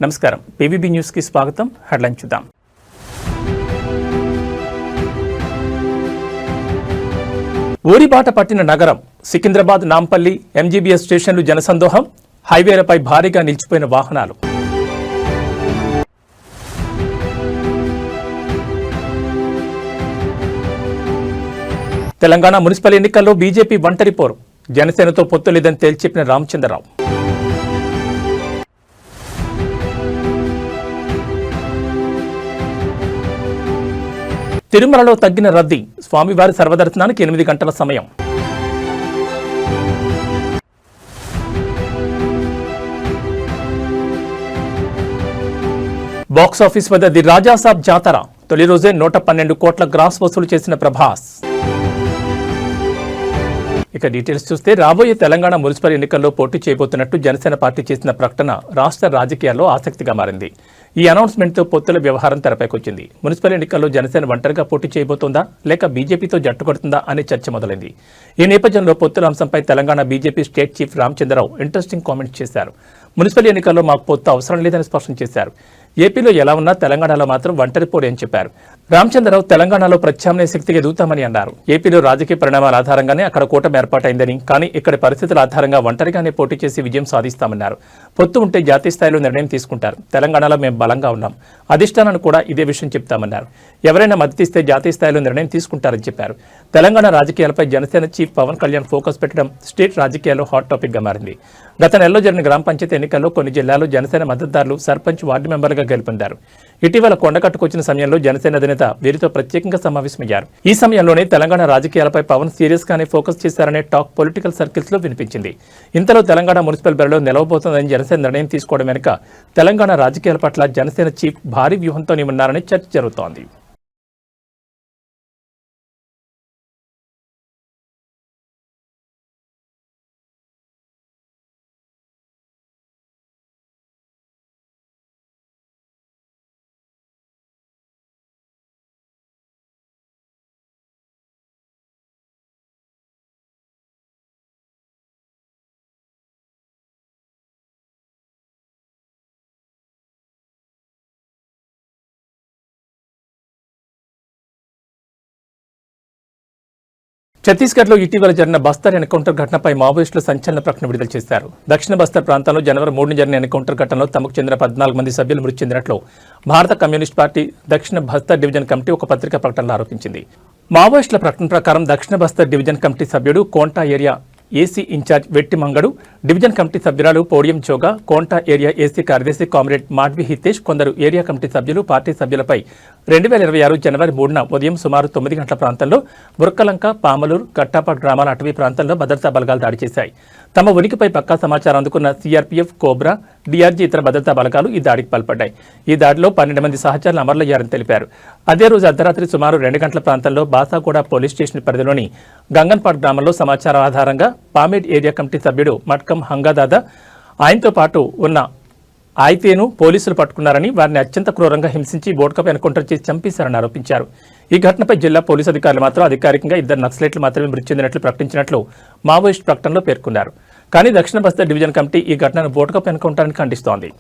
నమస్కారం PVB news కి స్వాగతం. హెడ్లైన్ చూద్దాం. ఊరిబాట పట్టిన నగరం సికింద్రాబాద్ నాంపల్లి ఎంజీబీఎస్ స్టేషన్లు జనసందోహం, హైవేలపై భారీగా నిలిచిపోయిన వాహనాలు. తెలంగాణ మున్సిపల్ ఎన్నికల్లో బీజేపీ ఒంటరి పోరు, జనసేనతో పొత్తు లేదని తేల్చెప్పిన రామచంద్రరావు. తిరుమలలో తగ్గిన రద్దీ, స్వామివారి సర్వదర్శనానికి 8 గంటల సమయం. బాక్సాఫీస్ వద్ద ది రాజాసాబ్ జాతర, తొలి రోజే 112 కోట్ల గ్రాస్ వసూలు చేసిన ప్రభాస్. ఇక డీటెయిల్స్ చూస్తే, రాబోయే తెలంగాణ మున్సిపల్ ఎన్నికల్లో పోటీ చేయబోతున్నట్టు జనసేన పార్టీ చేసిన ప్రకటన రాష్ట్ర రాజకీయాల్లో ఆసక్తిగా మారింది. ఈ అనౌన్స్మెంట్తో పొత్తుల వ్యవహారం తెరపైకొచ్చింది. మున్సిపల్ ఎన్నికల్లో జనసేన ఒంటరిగా పోటీ చేయబోతోందా లేక బీజేపీతో జట్టు కడుతుందా అనే చర్చ మొదలైంది. ఈ నేపథ్యంలో పొత్తుల అంశంపై Telangana BJP state chief Ramachandra Rao interesting comments చేశారు. మున్సిపల్ ఎన్నికల్లో మాకు పొత్తు అవసరం లేదని స్పష్టం చేశారు. ఏపీలో ఎలా ఉన్నా తెలంగాణలో మాత్రం ఒంటరి పోటీ అని చెప్పారు. రామచంద్రరావు తెలంగాణలో ప్రత్యామ్నాయ శక్తిగా ఎదుగుతామని అన్నారు. ఏపీలో రాజకీయ పరిణామాల ఆధారంగానే అక్కడ కూటమి ఏర్పాటైందని, కానీ ఇక్కడి పరిస్థితుల ఆధారంగా ఒంటరిగానే పోటీ చేసి విజయం సాధిస్తామన్నారు. పొత్తు ఉంటే జాతీయ స్థాయిలో నిర్ణయం తీసుకుంటారు. తెలంగాణలో మేము బలంగా ఉన్నాం, అధిష్టానాన్ని కూడా ఇదే విషయం చెప్తామన్నారు. ఎవరైనా మద్దతిస్తే జాతీయ స్థాయిలో నిర్ణయం తీసుకుంటారని చెప్పారు. తెలంగాణ రాజకీయాలపై జనసేన చీఫ్ పవన్ కళ్యాణ్ ఫోకస్ పెట్టడం స్టేట్ రాజకీయాల్లో హాట్ టాపిక్ గా మారింది. గత నెలలో జరిగిన గ్రామ పంచాయతీ ఎన్నికల్లో కొన్ని జిల్లాల్లో జనసేన మద్దతుదారులు సర్పంచ్, వార్డు మెంబర్గా గెలుపొందారు. ఇటీవల కొండకట్టుకొచ్చిన సమయంలో జనసేన అధినేత వీరితో ప్రత్యేకంగా సమావేశమయ్యారు. ఈ సమయంలోనే తెలంగాణ రాజకీయాలపై పవన్ సీరియస్ గానే ఫోకస్ చేశారనే టాక్ పొలిటికల్ సర్కిల్స్ లో వినిపించింది. ఇంతలో తెలంగాణ మున్సిపల్ బరిలో నిలవబోతోందని జనసేన నిర్ణయం తీసుకోవడం వెనుక తెలంగాణ రాజకీయాల పట్ల జనసేన చీఫ్ భారీ వ్యూహంతోనే ఉన్నారని చర్చ జరుగుతోంది. ఛత్తీస్గఢ్లో ఇటీవల జరిగిన బస్తర్ ఎన్కౌంటర్ ఘటనపై మావోయిస్టులు సంచలన ప్రకటన విడుదల చేశారు. దక్షిణ బస్తర్ ప్రాంతంలో జనవరి 3న జరిగిన ఎన్కౌంటర్ ఘటనలో తమకు చెందిన 14 మంది సభ్యులు మృతి చెందినట్లు భారత కమ్యూనిస్ట్ పార్టీ దక్షిణ బస్తర్ డివిజన్ కమిటీ ఒక పత్రికా ప్రకటనలో ఆరోపించింది. మావోయిస్టుల ప్రకటన ప్రకారం దక్షిణ బస్తర్ డివిజన్ కమిటీ సభ్యుడు కోంటా ఏరియా ఏసీ ఇన్ఛార్జ్ వెట్టి మంగడు, డివిజన్ కమిటీ సభ్యురాలు పోడియం చోగా, కోంటా ఏరియా ఏసీ కార్యదర్శి కామ్రేడ్ మాడ్వి హితేష్, కొందరు ఏరియా కమిటీ సభ్యులు పార్టీ సభ్యులపై 2026 జనవరి 3న ఉదయం సుమారు 9 గంటల ప్రాంతంలో బుర్కలంక, పామలూరు, గట్టాపాట్ గ్రామాల అటవీ ప్రాంతంలో భద్రతా బలగాలు దాడి చేశాయి. తమ ఉనికిపై పక్కా సమాచారం అందుకున్న సీఆర్పీఎఫ్, కోబ్రా, డీఆర్జీ ఇతర భద్రతా బలగాలు ఈ దాడికి పాల్పడ్డాయి. ఈ దాడిలో 12 మంది సహచరులు అమరులయ్యారని తెలిపారు. అదే రోజు అర్ధరాత్రి సుమారు 2 గంటల ప్రాంతంలో బాసాగూడ పోలీస్ స్టేషన్ పరిధిలోని గంగన్పాట్ గ్రామంలో సమాచారం ఆధారంగా పామేడ్ ఏరియా కమిటీ సభ్యుడు మట్కం హంగాదాదా, ఆయనతో పాటు ఉన్న ఆయతేను పోలీసులు పట్టుకున్నారని, వారిని అత్యంత క్రూరంగా హింసించి బోట్కపై ఎన్కౌంటర్ చేసి చంపేశారని ఆరోపించారు. ఈ ఘటనపై జిల్లా పోలీసు అధికారులు మాత్రం అధికారికంగా 2 నక్సలైట్లు మాత్రమే మృతి చెందినట్లు ప్రకటించినట్లు మావోయిస్ట్ ప్రకటనలో పేర్కొన్నారు. కానీ దక్షిణ బస్తర్ డివిజన్ కమిటీ ఈ ఘటనను బోట్కప్ ఎన్కౌంటర్ అని ఖండిస్తోంది.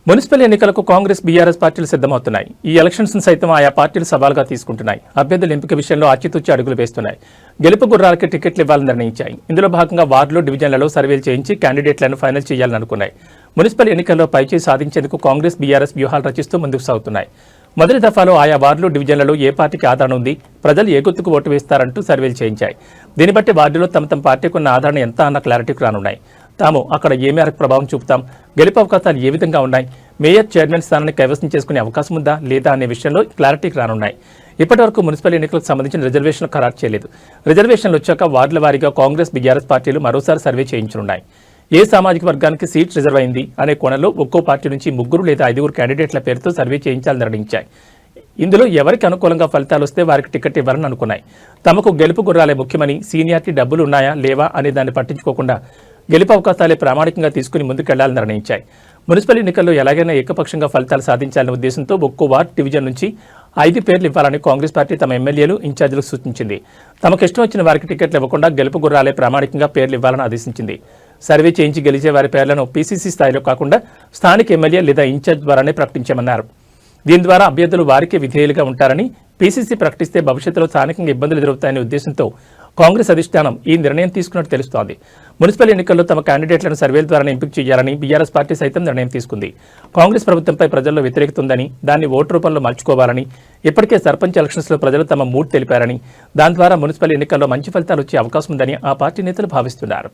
మున్సిపల్ ఎన్నికలకు కాంగ్రెస్, బీఆర్ఎస్ పార్టీలు సిద్ధమవుతున్నాయి. ఈ ఎలక్షన్స్ సైతం ఆయా పార్టీలు సవాల్గా తీసుకుంటున్నాయి. అభ్యర్థుల ఎంపిక విషయంలో ఆచితూచి అడుగులు వేస్తున్నాయి. గెలుపు గుర్రాలకి టికెట్లు ఇవ్వాలని నిర్ణయించాయి. ఇందులో భాగంగా వార్డులు, డివిజన్లలో సర్వేలు చేయించి క్యాండిడేట్లను ఫైనల్ చేయాలని అనుకున్నాయి. మున్సిపల్ ఎన్నికల్లో పైచేయి సాధించేందుకు కాంగ్రెస్, బీఆర్ఎస్ వ్యూహాలు రచిస్తూ ముందుకు సాగుతున్నాయి. మొదటి దఫాలో ఆయా వార్డులు, డివిజన్లలో ఏ పార్టీకి ఆదరణ ఉంది, ప్రజలు ఏ గుర్తుకు ఓటు వేస్తారంటూ సర్వేలు చేయించాయి. దీన్ని బట్టి వార్డులో తమ పార్టీకి ఉన్న ఆదరణ ఎంత అన్న క్లారిటీకి రానున్నాయి. తాము అక్కడ ఏ మేరకు ప్రభావం చూపుతాం, గెలుపు అవకాశాలు ఏ విధంగా ఉన్నాయి, మేయర్ చైర్మన్ స్థానాన్ని కైవసం చేసుకునే అవకాశం ఉందా లేదా అనే విషయంలో క్లారిటీకి రానున్నాయి. ఇప్పటివరకు మున్సిపల్ ఎన్నికలకు సంబంధించిన రిజర్వేషన్లు ఖరారు చేయలేదు. రిజర్వేషన్లు వచ్చాక వార్డుల వారీగా కాంగ్రెస్, బీఆర్ఎస్ పార్టీలు మరోసారి సర్వే చేయించనున్నాయి. ఏ సామాజిక వర్గానికి సీట్ రిజర్వ్ అయింది అనే కోణంలో ఒక్కో పార్టీ నుంచి 3 లేదా 5 క్యాండిడేట్ల పేరుతో సర్వే చేయించాలని నిర్ణయించాయి. ఇందులో ఎవరికి అనుకూలంగా ఫలితాలు వస్తే వారికి టికెట్ ఇవ్వాలని అనుకున్నాయి. తమకు గెలుపు గుర్రాలే ముఖ్యమని, సీనియారిటీ డబ్బులు ఉన్నాయా లేవా అనే దాన్ని పట్టించుకోకుండా గెలుపు అవకాశాలే ప్రామాణికంగా తీసుకుని ముందుకెళ్లాలని నిర్ణయించాయి. మున్సిపల్ ఎన్నికల్లో ఎలాగైనా ఏకపక్షంగా ఫలితాలు సాధించాలనే ఉద్దేశంతో ఒక్కో వార్డు డివిజన్ నుంచి 5 పేర్లు ఇవ్వాలని కాంగ్రెస్ పార్టీ తమ ఎమ్మెల్యేలు, ఇన్ఛార్జీలకు సూచించింది. తమకిష్టం వచ్చిన వారికి టికెట్లు ఇవ్వకుండా గెలుపు గుర్రాలే ప్రామాణికంగా పేర్లు ఇవ్వాలని ఆదేశించింది. సర్వే చేయించి గెలిచే వారి పేర్లను పీసీసీ స్థాయిలో కాకుండా స్థానిక ఎమ్మెల్యే లేదా ఇన్ఛార్జ్ ద్వారానే ప్రకటించామన్నారు. దీని ద్వారా అభ్యర్థులు వారికే విధేయులుగా ఉంటారని, పీసీసీ ప్రకటిస్తే భవిష్యత్తులో స్థానికంగా ఇబ్బందులు ఎదురవుతాయనే ఉద్దేశంతో కాంగ్రెస్ అధిష్టానం ఈ నిర్ణయం తీసుకున్నట్టు తెలుస్తోంది. మున్సిపల్ ఎన్నికల్లో తమ క్యాండిడేట్లను సర్వేల ద్వారా ఎంపిక చేయాలని బీఆర్ఎస్ పార్టీ సైతం నిర్ణయం తీసుకుంది. కాంగ్రెస్ ప్రభుత్వంపై ప్రజల్లో వ్యతిరేకత ఉందని, దాన్ని ఓటు రూపంలో మలుచుకోవాలని, ఇప్పటికే సర్పంచ్ ఎలక్షన్స్లో ప్రజలు తమ మూడ్ తెలిపారని, దాని ద్వారా మున్సిపల్ ఎన్నికల్లో మంచి ఫలితాలు వచ్చే అవకాశం ఉందని ఆ పార్టీ నేతలు భావిస్తున్నారు.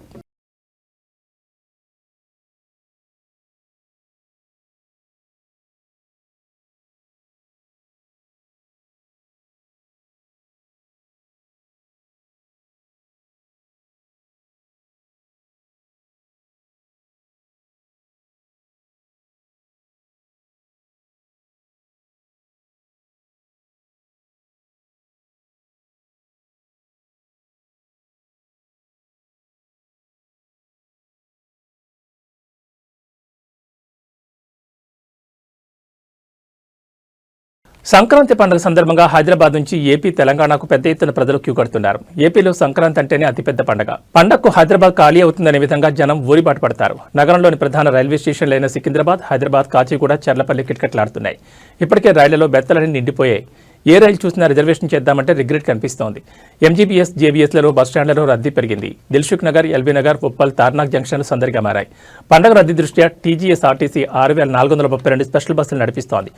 సంక్రాంతి పండుగ సందర్భంగా హైదరాబాద్ నుంచి ఏపీ, తెలంగాణకు పెద్ద ఎత్తున ప్రజలు క్యూ కడుతున్నారు. ఏపీలో సంక్రాంతి అంటేనే అతిపెద్ద పండుగ. పండగకు హైదరాబాద్ ఖాళీ అవుతుందనే విధంగా జనం ఊరిబాటు పడతారు. నగరంలోని ప్రధాన రైల్వే స్టేషన్లైన సికింద్రాబాద్, హైదరాబాద్, కాచిగూడ, చర్లపల్లి కిటకిటలాడుతున్నాయి. ఇప్పటికే రైళ్లలో బెత్తలన్నీ నిండిపోయాయి. ఏ రైలు చూసినా రిజర్వేషన్ చేద్దామంటే రిగ్రెట్ కనిపిస్తోంది. ఎంజీబీఎస్, జేబీఎస్లలో బస్టాండ్లలో రద్దీ పెరిగింది. దిల్సుఖ్ నగర్, ఎల్బీ నగర్, ఉప్పల్, తార్నాక్ జంక్షన్లు సందడిగా మారాయి. పండుగ రద్దీ దృష్ట్యా టీజీఎస్ ఆర్టీసీ 6,432 స్పెషల్ బస్సులు నడిపిస్తోంది.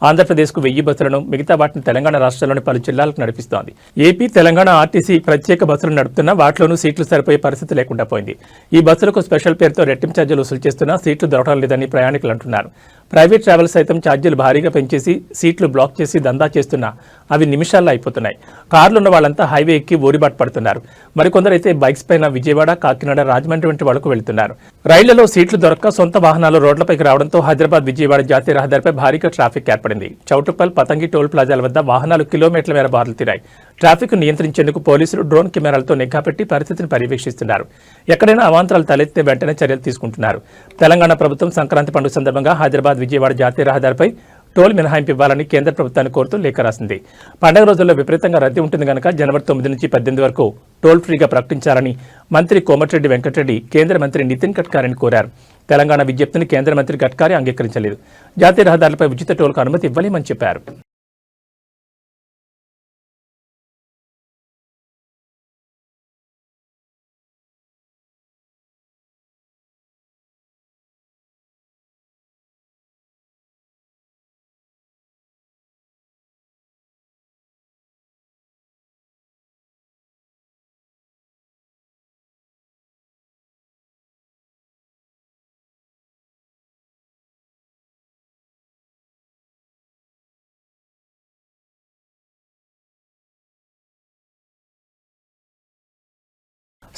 ఆంధ్రప్రదేశ్కు 1000 బస్సులను, మిగతా వాటిని తెలంగాణ రాష్ట్రాల్లోని పలు జిల్లాలకు నడిపిస్తోంది. ఏపీ, తెలంగాణ ఆర్టీసీ ప్రత్యేక బస్సులు నడుపుతున్నా వాటిలోనూ సీట్లు సరిపోయే పరిస్థితి లేకుండా పోయింది. ఈ బస్సులకు స్పెషల్ పేరుతో రెట్టింపు ఛార్జీలు వసూలు చేస్తున్నా సీట్లు దొరకడం లేదని ప్రయాణికులు అంటున్నారు. ప్రైవేట్ ట్రావెల్స్ సైతం ఛార్జీలు భారీగా పెంచేసి సీట్లు బ్లాక్ చేసి దందా చేస్తున్నా అవి నిమిషాల్లో అయిపోతున్నాయి. కార్లున్న వాళ్ళంతా హైవే ఎక్కి ఊరిబాటు పడుతున్నారు. మరికొందరైతే బైక్స్ పైన విజయవాడ, కాకినాడ, రాజమండ్రి వంటి వాళ్లకు వెళుతున్నారు. రైళ్లలో సీట్లు దొరక్క సొంత వాహనాలు రోడ్లపైకి రావడంతో హైదరాబాద్, విజయవాడ జాతీయ రహదారిపై భారీగా ట్రాఫిక్ ఏర్పడింది. చౌటుప్పల్, పతంగి టోల్ ప్లాజాల వద్ద వాహనాలు కిలోమీటర్ల మేర బారులు తీరాయి. ట్రాఫిక్ నియంత్రించేందుకు పోలీసులు డ్రోన్ కెమెరాలతో నిఘా పెట్టి పరిస్థితిని పర్యవేక్షిస్తున్నారు. ఎక్కడైనా అవాంతరాలు తలెత్తే వెంటనే చర్యలు తీసుకుంటున్నారు. తెలంగాణ ప్రభుత్వం సంక్రాంతి పండుగ సందర్భంగా హైదరాబాద్, విజయవాడ జాతీయ రహదారిపై టోల్ మినహాయింపు ఇవ్వాలని కేంద్ర ప్రభుత్వాన్ని కోరుతూ లేఖ రాసింది. పండుగ రోజుల్లో విపరీతంగా రద్దీ ఉంటుంది కనుక జనవరి 9 నుంచి 18 వరకు టోల్ ఫ్రీగా ప్రకటించాలని మంత్రి కోమటిరెడ్డి వెంకటరెడ్డి కేంద్ర మంత్రి నితిన్ గడ్కరీని కోరారు. తెలంగాణ విజ్ఞప్తిని కేంద్ర మంత్రి గడ్కరీ అంగీకరించలేదు. జాతీయ రహదారులపై ఉచిత టోల్కు అనుమతి ఇవ్వలేమని చెప్పారు.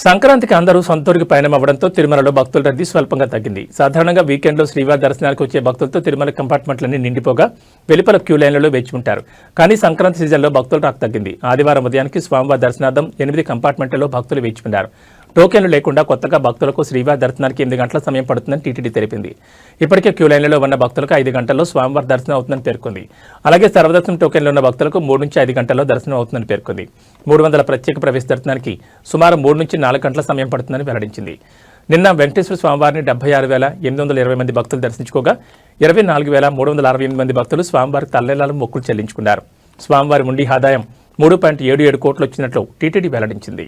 సంక్రాంతికి అందరూ సొంతూరికి పయనం అవ్వడంతో తిరుమలలో భక్తుల రద్దీ స్వల్పంగా తగ్గింది. సాధారణంగా వీకెండ్లో శ్రీవారి దర్శనానికి వచ్చే భక్తులతో తిరుమల కంపార్ట్మెంట్లన్నీ నిండిపోగా వెలుపల క్యూ లైన్లలో వేచి ఉంటారు. కానీ సంక్రాంతి సీజన్లో భక్తుల రాక తగ్గింది. ఆదివారం ఉదయానికి స్వామివారి దర్శనార్థం 8 కంపార్ట్మెంట్లలో భక్తులు వేచి ఉన్నారు. టోకెన్లు లేకుండా కొత్తగా భక్తులకు శ్రీవారి దర్శనానికి 8 గంటల సమయం పడుతుందని టీటీడీ తెలిపింది. ఇప్పటికే క్యూ లైన్లలో ఉన్న భక్తులకు 5 గంటల్లో స్వామివారి దర్శనం అవుతుందని పేర్కొంది. అలాగే సర్వదర్శనం టోకెన్లు ఉన్న భక్తులకు 3 నుంచి 5 గంటల్లో దర్శనం అవుతుందని పేర్కొంది. 300 ప్రత్యేక ప్రవేశ దర్శనానికి సుమారు 3 నుంచి 4 గంటల సమయం పడుతుందని వెల్లడించింది. నిన్న వెంకటేశ్వర స్వామివారిని 76,820 మంది భక్తులు దర్శించుకోగా 24,368 మంది భక్తులు స్వామివారికి తల్లెలాలు మొక్కులు చెల్లించుకున్నారు. స్వామివారి ఉండి ఆదాయం 3.77 కోట్లు వచ్చినట్లు టీటీడీ వెల్లడించింది.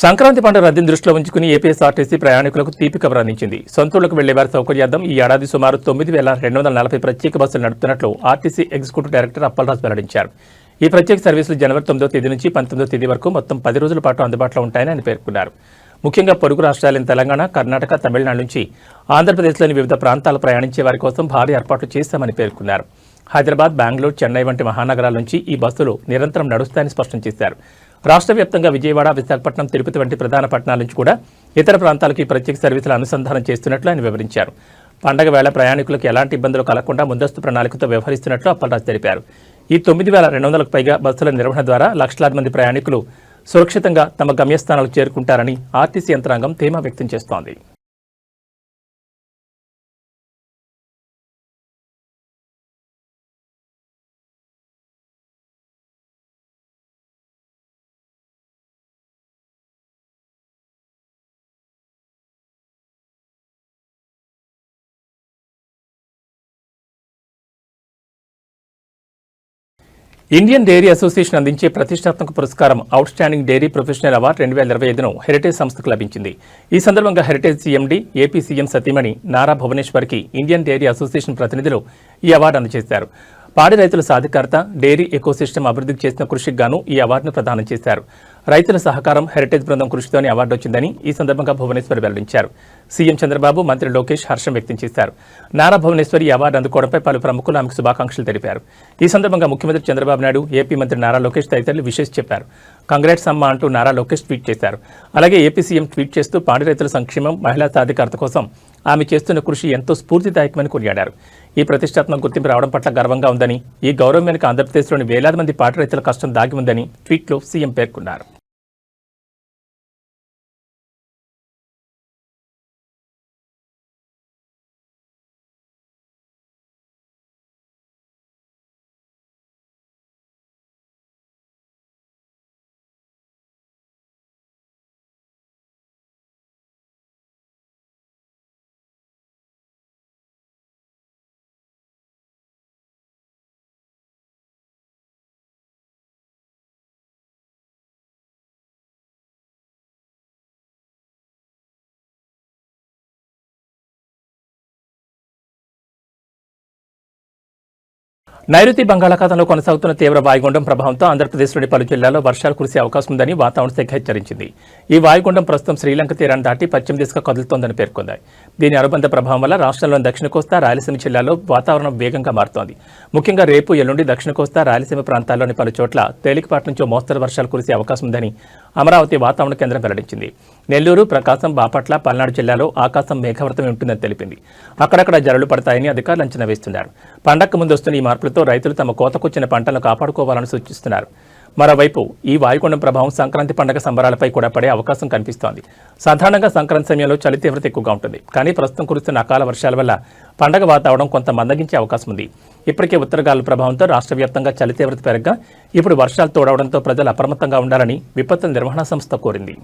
సంక్రాంతి పండుగ రద్దీని దృష్టిలో ఉంచుకుని ఏపీఎస్ఆర్టీసీ ప్రయాణికులకు తీపి కబురు అందించింది. సొంతూళ్లకు వెళ్లేవారి సౌకర్యార్థం ఈ ఏడాది సుమారు 9,240 ప్రత్యేక బస్సులు నడుపుతున్నట్లు ఆర్టీసీ ఎగ్జిక్యూటివ్ డైరెక్టర్ అప్పలరాజు వెల్లడించారు. ఈ ప్రత్యేక సర్వీసులు జనవరి 9వ తేదీ నుంచి 19వ తేదీ వరకు మొత్తం 10 రోజుల పాటు అందుబాటులో ఉంటాయని ఆయన పేర్కొన్నారు. ముఖ్యంగా పొరుగు రాష్ట్రాలైన తెలంగాణ, కర్ణాటక, తమిళనాడు నుంచి ఆంధ్రప్రదేశ్లోని వివిధ ప్రాంతాలు ప్రయాణించే వారి కోసం భారీ ఏర్పాట్లు చేశామని పేర్కొన్నారు. హైదరాబాద్, బెంగళూరు, చెన్నై వంటి మహానగరాల నుంచి ఈ బస్సులు నిరంతరం నడుస్తాయని స్పష్టం చేశారు. రాష్ట్ర వ్యాప్తంగా విజయవాడ, విశాఖపట్నం, తిరుపతి వంటి ప్రధాన పట్టణాల నుంచి కూడా ఇతర ప్రాంతాలకు ఈ ప్రత్యేక సర్వీసులు అనుసంధానం చేస్తున్నట్లు ఆయన వివరించారు. పండగ వేళ ప్రయాణికులకు ఎలాంటి ఇబ్బందులు కలగకుండా ముందస్తు ప్రణాళికతో వ్యవహరిస్తున్నట్లు అప్పలరాజు తెలిపారు. ఈ 9,200కు పైగా బస్సుల నిర్వహణ ద్వారా లక్షలాది మంది ప్రయాణికులు సురక్షితంగా తమ గమ్యస్థానాలకు చేరుకుంటారని ఆర్టీసీ యంత్రాంగం ధీమా వ్యక్తం చేస్తోంది. ఇండియన్ డైరీ అసోసియేషన్ అందించే ప్రతిష్టాత్మక పురస్కారం outstanding dairy professional award 2025ను హెరిటేజ్ సంస్థకు లభించింది. ఈ సందర్భంగా హెరిటేజ్ సీఎండీ, ఏపీ సీఎం సతీమణి నారా భువనేశ్వర్కి ఇండియన్ డైరీ అసోసియేషన్ ప్రతినిధులు ఈ అవార్డు అందజేశారు. పాడి రైతుల సాధికారత, డైరీ ఎకోసిస్టమ్ అభివృద్ధికి చేసిన కృషికి గాను ఈ అవార్డును ప్రదానం చేశారు. రైతుల సహకారం, హెరిటేజ్ బృందం కృషితోనే అవార్డు వచ్చిందని ఈ సందర్భంగా భువనేశ్వర్ వెల్లడించారు. సీఎం చంద్రబాబు, మంత్రి లోకేష్ హర్షం వ్యక్తం చేశారు. నారా భువనేశ్వర్ ఈ అవార్డు అందుకోవడంపై పలు ప్రముఖులు ఆమెకు శుభాకాంక్షలు తెలిపారు. ఈ సందర్భంగా ముఖ్యమంత్రి చంద్రబాబు నాయుడు, ఏపీ మంత్రి నారా లోకేష్ తదితరులు విశేష చెప్పారు. కంగ్రాట్స్ అమ్మ అంటూ నారా లోకేష్ ట్వీట్ చేశారు. అలాగే ఏపీ సీఎం ట్వీట్ చేస్తూ పాడి రైతుల సంక్షేమం, మహిళా సాధికారత కోసం ఆమె చేస్తున్న కృషి ఎంతో స్ఫూర్తిదాయకమని కొనియాడారు. ఈ ప్రతిష్టాత్మక గుర్తింపు రావడం పట్ల గర్వంగా ఉందని, ఈ గౌరవం వెనుక ఆంధ్రప్రదేశ్లోని వేలాది మంది పాడి రైతుల కష్టం దాగి ఉందని ట్వీట్లో సీఎం పేర్కొన్నారు. నైరుతి బంగాళాఖాతంలో కొనసాగుతున్న తీవ్ర వాయుగుండం ప్రభావంతో ఆంధ్రప్రదేశ్లోని పలు జిల్లాల్లో వర్షాలు కురిసే అవకాశం ఉందని వాతావరణ శాఖ హెచ్చరించింది. ఈ వాయుగుండం ప్రస్తుతం శ్రీలంక తీరాన్ని దాటి పశ్చిమ దిశగా కదులుతోందని పేర్కొంది. దీని అనుబంధ ప్రభావం వల్ల రాష్ట్రంలోని దక్షిణ కోస్తా, రాయలసీమ జిల్లాల్లో వాతావరణం వేగంగా మారుతోంది. ముఖ్యంగా రేపు, ఎల్లుండి దక్షిణ కోస్తా, రాయలసీమ ప్రాంతాల్లోని పలు చోట్ల తేలికపాటి నుంచి మోస్తరు వర్షాలు కురిసే అవకాశం ఉందని అమరావతి వాతావరణ కేంద్రం వెల్లడించింది. నెల్లూరు, ప్రకాశం, బాపట్ల, పల్నాడు జిల్లాలో ఆకాశం మేఘావృతమై ఉంటుందని తెలిపింది. అక్కడక్కడ జల్లులు పడతాయని అధికారులు అంచనా వేస్తున్నారు. పండగకు ముందు వస్తున్న ఈ మార్పులతో రైతులు తమ కోతకొచ్చిన పంటలను కాపాడుకోవాలని సూచిస్తున్నారు. మరోవైపు ఈ వాయుగుండం ప్రభావం సంక్రాంతి పండుగ సంబరాలపై కూడా పడే అవకాశం కనిపిస్తోంది. సాధారణంగా సంక్రాంతి సమయంలో చలి తీవ్రత ఎక్కువగా ఉంటుంది. కానీ ప్రస్తుతం కురుస్తున్న అకాల వర్షాల వల్ల పండగ వాతావరణం కొంత మందగించే అవకాశం ఉంది. ఇప్పటికే ఉత్తరగాలుల ప్రభావంతో రాష్ట్ర వ్యాప్తంగా చలి తీవ్రత పెరగగా ఇప్పుడు వర్షాలు తోడవడంతో ప్రజలు అప్రమత్తంగా ఉండాలని విపత్తుల నిర్వహణ సంస్థ కోరింది.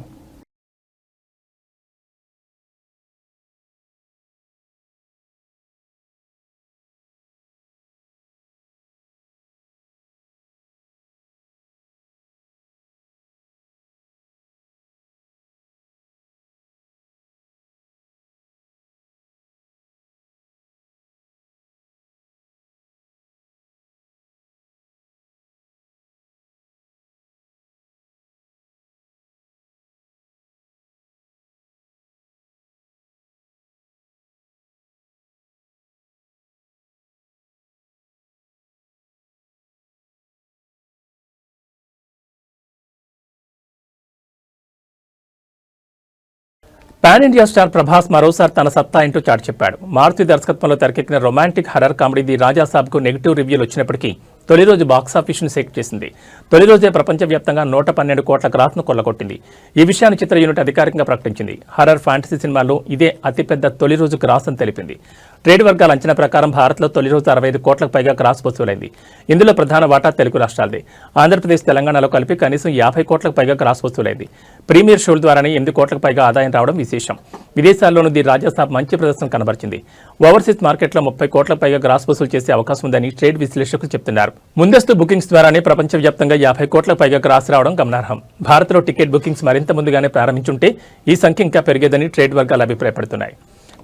పాన్ ఇండియా స్టార్ ప్రభాస్ మరోసారి తన సత్తా ఏంటో చాటి చెప్పాడు. మారుతి దర్శకత్వంలో తెరకెక్కిన romantic horror comedy the Raja సాబ్కు నెగిటివ్ రివ్యూలు వచ్చినప్పటికీ తొలి రోజు బాక్సాఫీస్ను షేక్ చేసింది. తొలి రోజే ప్రపంచవ్యాప్తంగా 112 కోట్ల గ్రాస్ను కొల్లగొట్టింది. ఈ విషయాన్ని చిత్ర యూనిట్ అధికారికంగా ప్రకటించింది. హర్రర్ ఫ్యాంటసీ సినిమాల్లో ఇదే అతిపెద్ద తొలి రోజు గ్రాస్ అని తెలిపింది. ట్రేడ్ వర్గాల అంచనా ప్రకారం భారత్లో తొలి రోజు 65 కోట్లకు పైగా గ్రాస్ వసూలైంది. ఇందులో ప్రధాన వాటా తెలుగు రాష్ట్రాలదే. ఆంధ్రప్రదేశ్, తెలంగాణలో కలిపి కనీసం 50 కోట్లకు పైగా గ్రాస్ వసూలైంది. ప్రీమియర్ షోల ద్వారానే 8 కోట్లకు పైగా ఆదాయం రావడం విశేషం. విదేశాల్లోనూ ది రాజాసాబ్ మంచి ప్రదర్శన కనబరిచింది. ఓవర్సీస్ మార్కెట్లో 30 కోట్లకు పైగా గ్రాస్ వసూలు చేసే అవకాశం ఉందని ట్రేడ్ విశ్లేషకులు చెబుతున్నారు. ముందస్తు బుకింగ్స్ ద్వారానే ప్రపంచవ్యాప్తంగా 50 కోట్లకు పైగా క్రాస్ రావడం గమనార్హం. భారత్లో టికెట్ బుకింగ్స్ మరింత ముందుగానే ప్రారంభించుంటే ఈ సంఖ్య ఇంకా పెరిగేదని ట్రేడ్ వర్గాలు అభిప్రాయపడుతున్నాయి.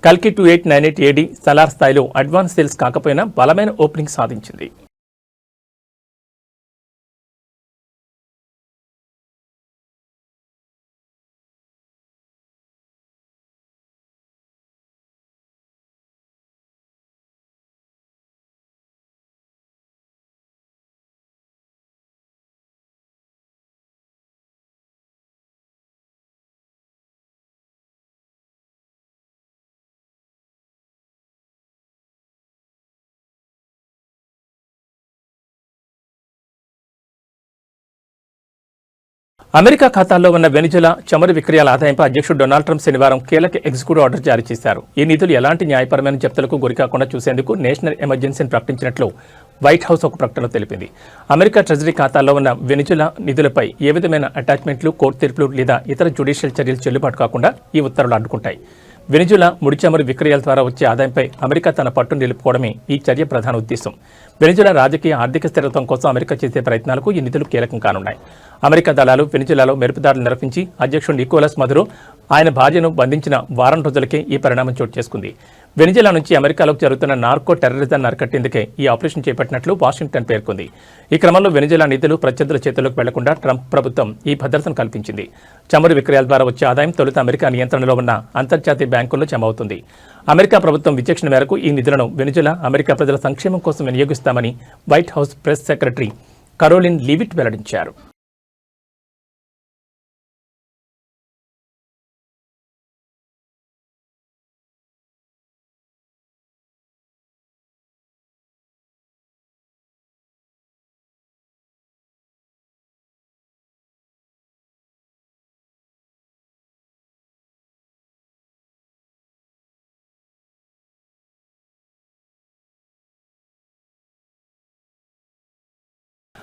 కల్కి 2898 AD సలార్ స్థాయిలో అడ్వాన్స్ సేల్స్ కాకపోయినా బలమైన ఓపెనింగ్ సాధించింది. అమెరికా ఖాతాల్లో ఉన్న వెనిజులా చమురు విక్రయాల ఆదాయంపై అధ్యక్షుడు డొనాల్డ్ ట్రంప్ శనివారం కీలక ఎగ్జిక్యూటివ్ ఆర్డర్ జారీ చేశారు. ఈ నిధులు ఎలాంటి న్యాయపరమైన జప్తులకు గురికాకుండా చూసేందుకు నేషనల్ ఎమర్జెన్సీని ప్రకటించినట్లు వైట్ హౌస్ ఒక ప్రకటనలో తెలిపింది. అమెరికా ట్రెజరీ ఖాతాల్లో ఉన్న వెనిజులా నిధులపై ఏ విధమైన అటాచ్మెంట్లు, కోర్టు తీర్పులు లేదా ఇతర జ్యుడిషియల్ చర్యలు చెల్లుబాటు కాకుండా ఈ ఉత్తర్వులు అడ్డుకుంటాయి. వెనిజులా ముడి చమురు విక్రయాల ద్వారా వచ్చే ఆదాయంపై అమెరికా తన పట్టు నిలుపుకోవడమే ఈ చర్య ప్రధాన ఉద్దేశం. వెనిజులా రాజకీయ ఆర్థిక స్థిరత్వం కోసం అమెరికా చేసే ప్రయత్నాలకు ఈ నిధులు కీలకం కానున్నాయి. అమెరికా దళాలు వెనిజులాలో మెరుపుదాడులు నిర్వహించి అధ్యక్షుడు నికోలస్ మదురో ఆయన భార్యను బంధించిన వారం రోజులకే ఈ పరిణామం చోటు చేసుకుంది. వెనిజులా నుంచి అమెరికాలోకి జరుగుతున్న నార్కో టెర్రరిజాన్ని అరికట్టేందుకే ఈ ఆపరేషన్ చేపట్టినట్లు వాషింగ్టన్ పేర్కొంది. ఈ క్రమంలో వెనిజులా నిధులు ప్రత్యర్థుల చేతుల్లోకి వెళ్లకుండా ట్రంప్ ప్రభుత్వం ఈ భద్రతను కల్పించింది. చమురు విక్రయాల ద్వారా వచ్చే ఆదాయం తొలుత అమెరికా నియంత్రణలో ఉన్న అంతర్జాతీయ బ్యాంకుల్లో జమ అవుతుంది. అమెరికా ప్రభుత్వం విచక్షణ మేరకు ఈ నిధులను వెనిజులా అమెరికా ప్రజల సంక్షేమం కోసం వినియోగిస్తామని White House press secretary Karoline Leavitt వెల్లడించారు.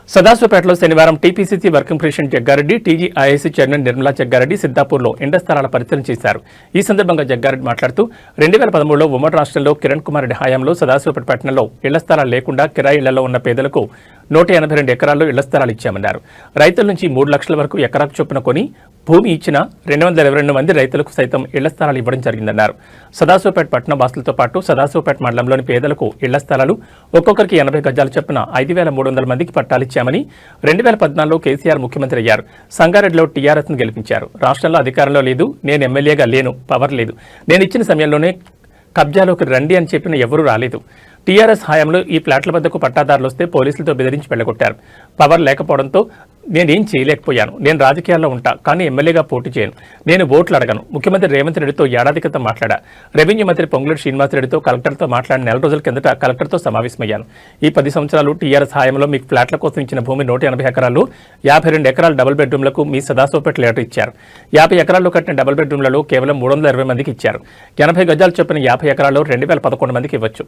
సదాశివపేటలో శనివారం TPCC working president Jaggareddy, TGIIC chairman Nirmala Jaggareddy సిద్దాపూర్లో ఇండ స్థలాల పరిశీలన చేశారు. ఈ సందర్భంగా జగ్గారెడ్డి మాట్లాడుతూ 2013లో ఉమ్మడి రాష్ట్రంలో కిరణ్ కుమార్ రెడ్డి హయాంలో సదాశివపేట పట్టణంలో ఇళ్ల స్థలాలు లేకుండా కిరాయి ఇళ్లలో ఉన్న పేదలకు 182 ఎకరాల్లో ఇళ్ల స్థలాలు ఇచ్చామన్నారు. రైతుల నుంచి 3 లక్షల వరకు ఎకరాకు చొప్పున కొని భూమి ఇచ్చిన 222 మంది రైతులకు సైతం ఇళ్ల స్థలాలు ఇవ్వడం జరిగిందన్నారు. సదాశివపేట పట్టణ వాసులతో పాటు సదాశివపేట మండలంలోని పేదలకు ఇళ్ల స్థలాలు ఒక్కొక్కరికి 80 గజాల చొప్పున 5,300 మందికి పట్టాలిచ్చామని 2014లో కేసీఆర్ ముఖ్యమంత్రి అయ్యారు. సంగారెడ్డిలో టీఆర్ఎస్ను గెలిపించారు. రాష్ట్రంలో అధికారంలో లేదు, నేను ఎమ్మెల్యేగా లేను, పవర్ లేదు, నేను ఇచ్చిన సమయంలోనే కబ్జాలోకి రండి అని చెప్పిన ఎవరూ రాలేదు. టీఆర్ఎస్ హయాంలో ఈ ఫ్లాట్ల వద్దకు పట్టాదారులు వస్తే పోలీసులతో బెదిరించి వెళ్ళగొట్టారు. పవర్ లేకపోవడంతో నేనేం చేయలేకపోయాను. నేను రాజకీయాల్లో ఉంటా, కానీ ఎమ్మెల్యేగా పోటీ చేయను. నేను ఓట్లు అడగను. ముఖ్యమంత్రి రేవంత్ రెడ్డితో ఏడాది క్రితం మాట్లాడా. రెవెన్యూ మంత్రి పొంగులేటి శ్రీనివాసరెడ్డితో కలెక్టర్తో మాట్లాడిన నెల రోజుల కిందట కలెక్టర్తో సమావేశమయ్యాను. ఈ 10 సంవత్సరాలు టీఆర్ఎస్ హయాంలో మీకు ఫ్లాట్ల కోసం ఇచ్చిన భూమి 180 ఎకరాలు, 52 ఎకరాలు డబుల్ బెడ్రూమ్లకు మీ సదాశివపేట లేటర్ ఇచ్చారు. 50 ఎకరాల్లో కట్టిన డబుల్ బెడ్రూమ్లలో కేవలం 320 మందికి ఇచ్చారు. 80 గజాలు చొప్పున 50 ఎకరాల్లో 2011 మందికి ఇవ్వచ్చు.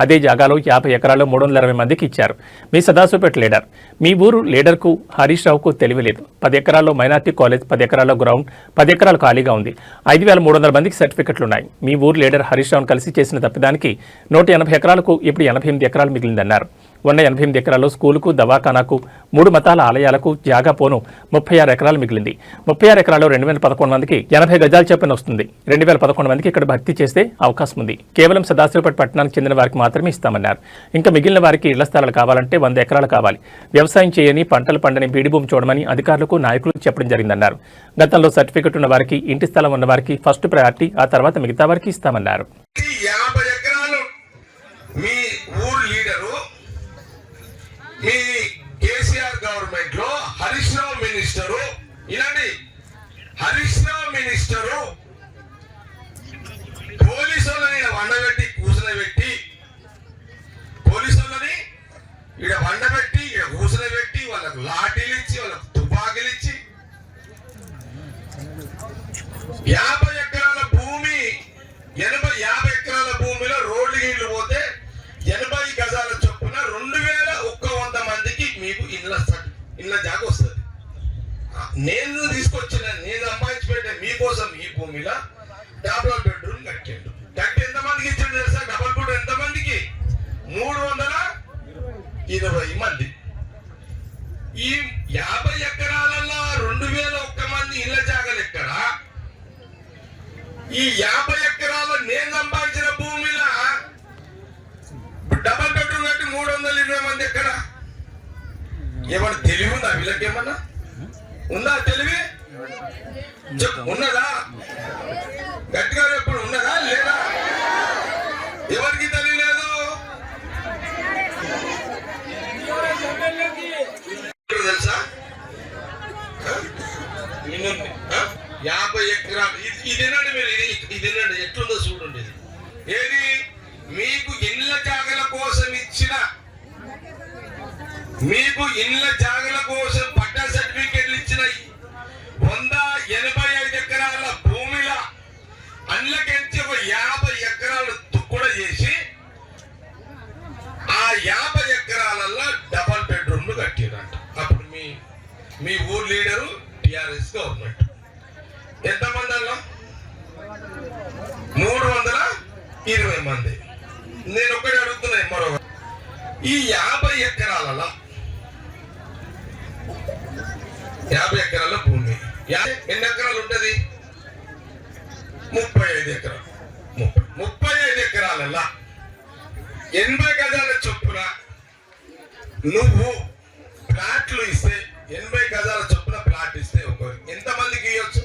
అదే జాగాలో 50 ఎకరాల్లో 320 మందికి ఇచ్చారు. మీ సదాశివపేట లీడర్. మీ ఊరు లీడర్కు హరీష్ రావుకు తెలియలేదు. 10 ఎకరాల్లో మైనార్టీ కాలేజ్, 10 ఎకరాల్లో గ్రౌండ్, 10 ఎకరాలు ఖాళీగా ఉంది. 5,300 మందికి సర్టిఫికెట్లున్నాయి. మీ ఊరు లీడర్ హరీష్ రావును కలిసి చేసిన తప్పిదానికి 180 ఎకరాలకు ఇప్పుడు 88 ఎకరాలు మిగిలిందన్నారు. ఉన్న 88 ఎకరాల్లో స్కూలుకు, దవాఖానాకు, 3 మతాల ఆలయాలకు జాగా పోను 36 ఎకరాలు మిగిలింది. 36 ఎకరాల్లో 2011 మందికి 80 గజాలు చొప్పున వస్తుంది. 2011 మందికి ఇక్కడ భర్తీ చేస్తే అవకాశం ఉంది. కేవలం సదాశివపేట పట్టణానికి చెందిన వారికి మాత్రమే ఇస్తామన్నారు. ఇంకా మిగిలిన వారికి ఇళ్ల స్థలాలు కావాలంటే 100 ఎకరాలు కావాలి. వ్యవసాయం చేయని, పంటలు పండని బీడి భూమి చూడమని అధికారులకు, నాయకులకు చెప్పడం జరిగిందన్నారు. గతంలో సర్టిఫికెట్ ఉన్న వారికి, ఇంటి స్థలం ఉన్న వారికి ఫస్ట్ ప్రయారిటీ, ఆ తర్వాత మిగతా వారికి ఇస్తామన్నారు. మీ కేసీఆర్ గవర్నమెంట్ లో హరీష్ రావు మినిస్టరు, ఇలాంటి హరీష్ రావు మినిస్టరు పోలీసులని వండబెట్టి కూసనబెట్టి, పోలీసులని ఇక్కడ వండబెట్టి, ఇక్కడ కూసనబెట్టి, వాళ్ళకు లాఠీలు ఇచ్చి, వాళ్ళకు తుపాకీలు ఇచ్చి 50 ఎకరాల భూమి, 50 ఎకరాల భూమిలో రోడ్లు నీళ్లు పోతే 80 గజాల చొప్పున 2,100 మందికి మీకు ఇళ్ళ జాగ వస్తుంది. నేను తీసుకొచ్చిన, నేను సంపాదించి పెట్టే మీకోసం ఈ భూమిలో డబుల్ బెడ్రూమ్ కట్టిండు. కట్టి ఎంతమందికి ఇచ్చిండు తెలుసా? డబుల్ బెడ్రూమ్ ఎంతమందికి? 320 మంది. ఈ 50 ఎకరాలలో 2001 మంది ఇళ్ల జాగాలు ఎక్కడ? ఈ 50 ఎకరాల్లో నేను సంపాదించిన భూమిలో డబల్ బెడ్రూమ్ కట్టి 320 మంది ఎక్కడ? ఏమన్నా తెలివి ఉందా వీళ్ళకేమన్నా? ఉందా తెలివి? ఉన్నదా? గట్టిగా ఎప్పుడు ఉన్నదా లేదా? ఎవరికి తెలియలేదు? తెలుసా? 50 ఎకరాలు ఇదేనండి. మీరు ఇదేనండి ఎట్లుందో చూడండి. ఏది మీకు ఇండ్ల జాగల కోసం ఇచ్చిన, మీకు ఇండ్ల జాగల కోసం పట్టా సర్టిఫికేట్లు ఇచ్చిన 185 ఎకరాల భూమిల అండ్లకెంచి ఒక 50 ఎకరాలు తుక్కుడ చేసి ఆ 50 ఎకరాలలో డబల్ బెడ్రూమ్లు కట్టిరంట. అప్పుడు మీ ఊరు లీడరు టిఆర్ఎస్ గవర్నమెంట్. ఎంతమంది అలా? 320 మంది. నేను ఒక్కడే అడుగుతున్నా మరో, ఈ 50 ఎకరాలలో 50 ఎకరాల భూమి ఎన్ని ఎకరాలు ఉంటది? 35 ఎకరాలు. 35 ఎకరాలలో 80 గజాల చొప్పున నువ్వు ప్లాట్లు ఇస్తే, 80 గజాల చొప్పున ప్లాట్ ఇస్తే ఎంతమందికి ఇవ్వచ్చు?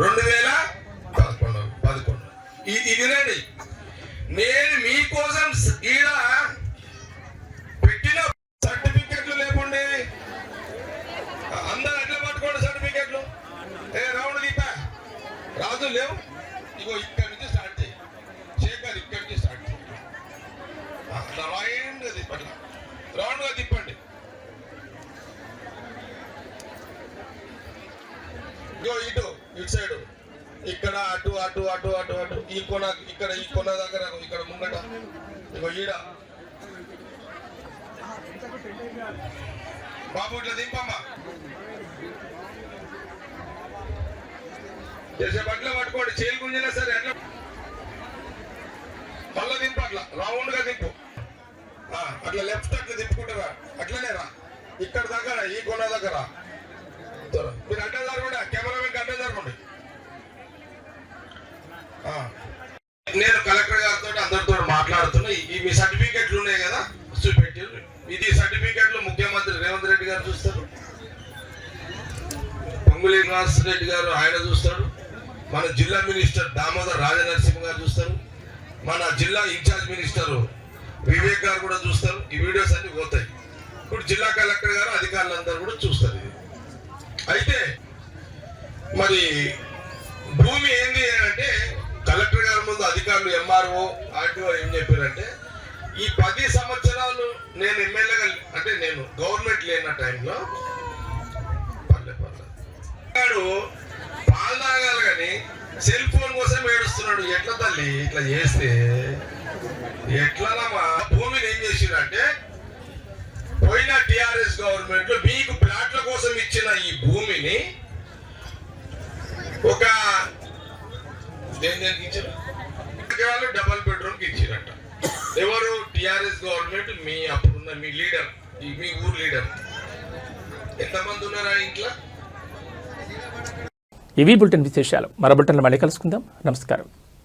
2011. ఇదినండి నేను మీకోసం ఈడ పెట్టిన సర్టిఫికెట్లు లేకుండే అందరు ఎట్లా పట్టుకోండి సర్టిఫికెట్లు. రౌండ్ దీపా రాజు లేవు. ఇగో ఇక్కడి నుంచి స్టార్ట్ చేయి. శేఖర్ ఇక్కడి నుంచి స్టార్ట్ చేయి. అట్లా రాయండి తిప్పట్లా, రౌండ్ గా తిప్పండి. ఇగో ఇటు సైడ్ ఇక్కడ అటు అటు అటు అటు అటు ఈ కొన, ఇక్కడ ఈ కొన దగ్గర, ఇక్కడ ముంగట ఇగో ఈడ. బాబు ఇట్లా దింపమ్మా. చేసే బట్టలు పట్టుకోండి, చేలు గుంజినా సరే అట్లా మళ్ళా దింపు. అట్లా రౌండ్ గా దింపు. అట్లా లెఫ్ట్ అట్లా దింపుకుంటారా? అట్లనే రా. ఇక్కడ దగ్గర ఈ కొన దగ్గర మీరు అడ్డం జరగండి. కెమెరామెన్ అడ్డం జరగండి. నేను కలెక్టర్ గారితో అందరితో మాట్లాడుతున్నా. ఈ మీ సర్టిఫికెట్లు ఉన్నాయి కదా చూపెట్టి. ఇది సర్టిఫికెట్లు ముఖ్యమంత్రి రేవంత్ రెడ్డి గారు చూస్తారు, పొంగులేటి శ్రీనివాసరెడ్డి గారు ఆయన చూస్తాడు, మన జిల్లా మినిస్టర్ దామోదర్ రాజనరసింహ గారు చూస్తారు, మన జిల్లా ఇన్ఛార్జ్ మినిస్టర్ వివేక్ గారు కూడా చూస్తారు. ఈ వీడియోస్ అన్ని పోతాయి. ఇప్పుడు జిల్లా కలెక్టర్ గారు అధికారులందరూ కూడా చూస్తారు. ఇది అయితే మరి భూమి ఏంది అంటే కలెక్టర్ గారి ముందు అధికారులు ఎంఆర్ఓ ఆర్టీఓ ఏం చెప్పారంటే, ఈ 10 సంవత్సరాలు నేను ఎమ్మెల్యేగా అంటే నేను గవర్నమెంట్ లేన టైంలో పాలు తాగాలి కానీ సెల్ ఫోన్ కోసం ఏడుస్తున్నాడు. ఎట్లా తల్లి ఇట్లా చేస్తే ఎట్లనమ్మా? భూమిని ఏం చేసిరంటే పోయిన టిఆర్ఎస్ గవర్నమెంట్ లో మీకు ప్లాట్ల కోసం ఇచ్చిన ఈ భూమిని ఒక దేనికి ఇచ్చారు? డబల్ బెడ్రూమ్ కి ఇచ్చిరట. ఎవరు? TRS government. మీ అప్పుడున్న మీ లీడర్, మీ ఊరు లీడర్. ఎంతమంది ఉన్నారా ఇంట్లో? ఇవి బులెటిన్ విశేషాలు. మరో బులెటిన్లో మళ్ళీ కలుసుకుందాం. నమస్కారం.